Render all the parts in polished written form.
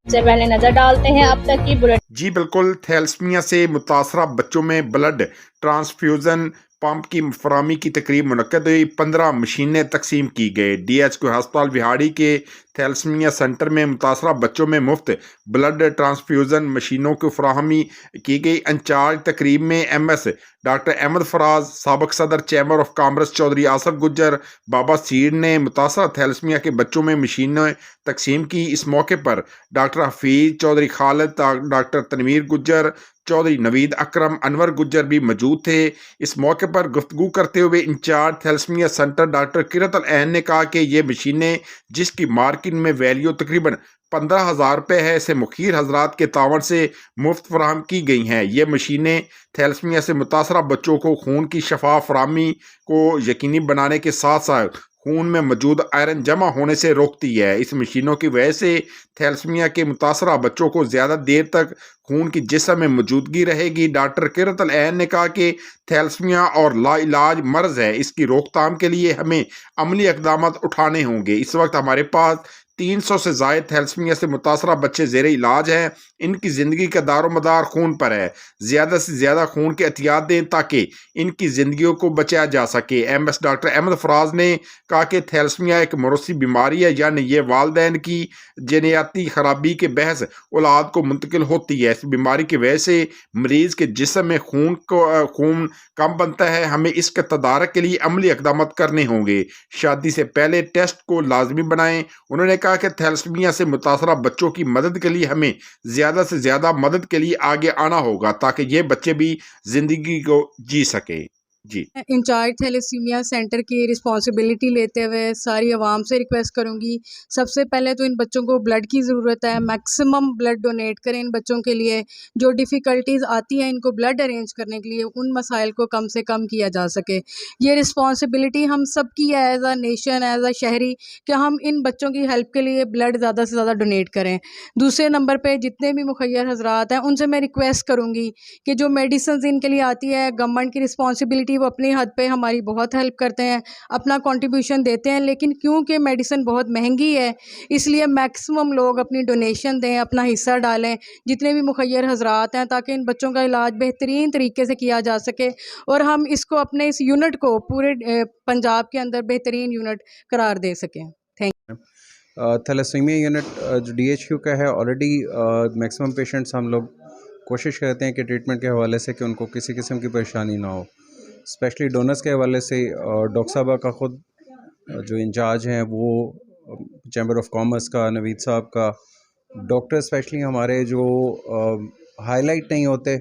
से पहले नजर डालते हैं अब तक की बुलेटिन। जी बिल्कुल, थैलेसीमिया से मुतासरा बच्चों में ब्लड ट्रांसफ्यूज़न पंप की फराहमी की तकरीब मुनक्कद हुई। 15 मशीनें तकसीम की गई। DHQ अस्पताल विहाड़ी के थैलेसीमिया सेंटर में मुतासरा बच्चों में मुफ्त ब्लड ट्रांसफ्यूज़न मशीनों की फराहमी की गई। इंचार्ज तकरीब में MS डॉक्टर अहमद फराज, साबिक सदर chamber of commerce Chaudhry Asif Gujjar, बाबा सीड ने मुतासरा थैलेसीमिया के बच्चों में मशीनें तकसीम की। इस मौके पर डॉक्टर हफीज चौधरी खालिद, डॉक्टर तनवीर गुज्जर, चौधरी नवीद अकरम, अनवर गुज्जर भी मौजूद थे। इस मौके पर गुफ्तगू करते हुए इंचार्ज थैलेसीमिया सेंटर डॉक्टर किरत अल ऐन ने कहा कि ये मशीनें जिसकी मार्केट में वैल्यू तकरीबन 15,000 रुपये है, इसे मुखीर हजरात के तावन से मुफ्त फराहम की गई हैं। ये मशीनें थैलेसीमिया से मुतासरा बच्चों को खून की शफाफ फराहमी को यकीनी बनाने के साथ साथ खून में मौजूद आयरन जमा होने से रोकती है। इस मशीनों की वजह से थैलेसीमिया के मुतासरा बच्चों को ज़्यादा देर तक खून की जिस्म में मौजूदगी रहेगी। डॉक्टर किरत अल ऐन ने कहा कि थैलेसीमिया और लाइलाज मर्ज़ है, इसकी रोकथाम के लिए हमें अमली इक़दाम उठाने होंगे। इस वक्त हमारे पास 300 से ज़ायद थैलेसीमिया से मुतासरा बच्चे ज़ेर इलाज हैं। इनकी ज़िंदगी का दारोमदार खून पर है। ज़्यादा से ज़्यादा खून की एहतियात दें ताकि इनकी ज़िंदगियों को बचाया जा सके। MS डॉक्टर अहमद फराज ने कहा कि थैलेसीमिया एक मौरूसी बीमारी है, यानी ये वालदैन की जेनेटिक खराबी के बहस औलाद को मुंतकिल होती है। इस बीमारी की वजह से मरीज़ के जिस्म में खून कम बनता है। हमें इसके तदारक के लिए अमली इक़दाम करने होंगे। शादी से पहले टेस्ट को लाजमी बनाएं। उन्होंने कहा कि थैलेसीमिया से मुतासरा बच्चों की मदद के लिए हमें ज़्यादा से ज़्यादा मदद के लिए आगे आना होगा ताकि ये बच्चे भी ज़िंदगी को जी सके। जी इंचार्ज थैलेसीमिया सेंटर की रिस्पॉन्सिबिलिटी लेते हुए सारी आवाम से रिक्वेस्ट करूंगी, सबसे पहले तो इन बच्चों को ब्लड की ज़रूरत है। मैक्सिमम ब्लड डोनेट करें इन बच्चों के लिए। जो डिफ़िकल्टीज़ आती हैं इनको ब्लड अरेंज करने के लिए, उन मसाइल को कम से कम किया जा सके। ये रिस्पॉन्सिबिलिटी हम सब की है as a nation, as a शहरी, कि हम इन बच्चों की हेल्प के लिए ब्लड ज़्यादा से ज़्यादा डोनेट करें। दूसरे नंबर पर जितने भी मुखय्यर हज़रात हैं उनसे मैं रिक्वेस्ट करूँगी कि जो मेडिसिन इनके लिए आती है, गवर्नमेंट की रिस्पॉन्सिबिलिटी, वो अपनी हद पे हमारी बहुत हेल्प करते हैं, अपना कंट्रीब्यूशन देते हैं, लेकिन क्योंकि मेडिसिन बहुत महंगी है इसलिए मैक्सिमम लोग अपनी डोनेशन दें, अपना हिस्सा डालें, जितने भी मुखय्यर हजरात हैं, ताकि इन बच्चों का इलाज बेहतरीन तरीके से किया जा सके और हम इसको अपने इस यूनिट को पूरे पंजाब के अंदर बेहतरीन यूनिट करार दे सकें। Thank you. थैलेसीमिया यूनिट जो DHQ का है, ऑलरेडी मैक्सिमम पेशेंट्स हम लोग कोशिश करते हैं कि ट्रीटमेंट के हवाले से कि उनको किसी किस्म की परेशानी ना हो। स्पेशली डोनर्स के हवाले से डॉक्टर साहबा का ख़ुद जो इंचार्ज हैं वो चैम्बर ऑफ कॉमर्स का, नवीद साहब का, डॉक्टर स्पेशली हमारे जो हाईलाइट नहीं होते,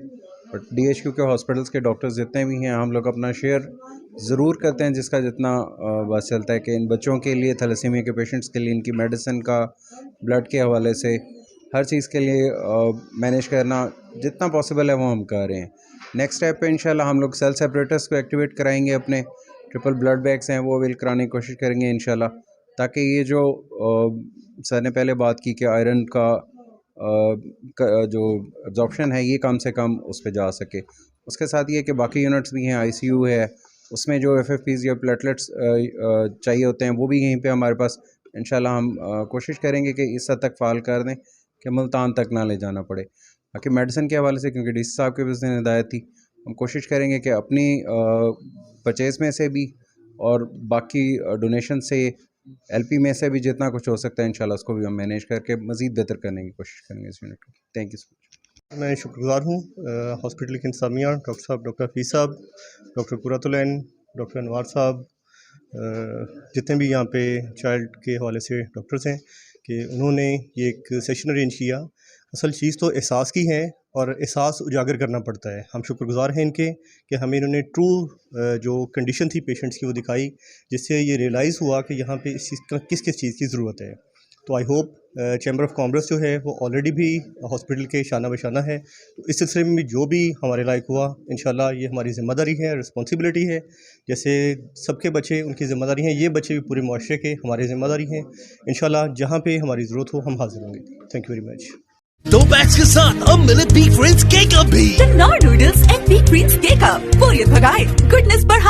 बट DHQ के हॉस्पिटल्स के डॉक्टर्स जितने भी हैं हम लोग अपना शेयर ज़रूर करते हैं जिसका जितना बस चलता है कि इन बच्चों के लिए, थैलेसीमिया के पेशेंट्स के लिए, इनकी मेडिसिन का, ब्लड के हवाले से हर चीज़ के लिए मैनेज करना जितना पॉसिबल है वो हम कर रहे हैं। नेक्स्ट स्टेप पे इंशाल्लाह हम लोग सेल सेपरेटर्स को एक्टिवेट कराएंगे, अपने ट्रिपल ब्लड बैंक्स हैं वो विल कराने की कोशिश करेंगे इंशाल्लाह, ताकि ये जो सर ने पहले बात की कि आयरन का जो एब्जॉर्प्शन है ये कम से कम उस पर जा सके। उसके साथ ये कि बाकी यूनिट्स भी हैं, ICU है, उसमें जो FFPs या प्लेटलेट्स चाहिए होते हैं वो भी यहीं पे हमारे पास इंशाल्लाह हम कोशिश करेंगे कि इस हद तक फ़ाल कर दें कि मुल्तान तक ना ले जाना पड़े। बाकी मेडिसिन के हवाले से क्योंकि DC साहब के पास हिदायत थी, हम कोशिश करेंगे कि अपनी परचेज़ में से भी और बाकी डोनेशन से, LP में से भी जितना कुछ हो सकता है इंशाल्लाह उसको भी हम मैनेज करके मज़ीद बेहतर करने की कोशिश करेंगे इस यूनिट को। Thank you so much. मैं शुक्रगुज़ार हूँ हॉस्पिटल के इंतज़ामिया, डॉक्टर साहब, डॉक्टर हफीज़ साहब, डॉक्टर किरत अल ऐन, डॉक्टर अनवर साहब, जितने भी यहाँ पे चाइल्ड के हवाले से डॉक्टर्स हैं कि उन्होंने ये एक सेशन अरेंज किया। असल चीज़ तो एहसास की है और एहसास उजागर करना पड़ता है। हम शुक्रगुज़ार हैं इनके कि हमें इन्होंने ट्रू जो कंडीशन थी पेशेंट्स की वो दिखाई, जिससे ये रियलाइज़ हुआ कि यहाँ पे किस किस चीज़ की ज़रूरत है। तो I hope chamber of commerce जो है वो ऑलरेडी भी हॉस्पिटल के शाना बशाना है, तो इस सिलसिले में जो भी हमारे लायक हुआ इंशाल्लाह ये हमारी ज़िम्मेदारी है, रिस्पॉन्सिबिलिटी है। जैसे सबके बच्चे उनकी ज़िम्मेदारी हैं, ये बच्चे भी पूरे मुआशरे के हमारी ज़िम्मेदारी हैं। इंशाल्लाह जहाँ पे हमारी ज़रूरत हो हम हाजिर होंगे। Thank you very much. 2 bags के साथ अब मिले बी प्रिंस केक भी। Noodles and B Prince cake बोरियत भगाए, गुडनेस बढ़ाए।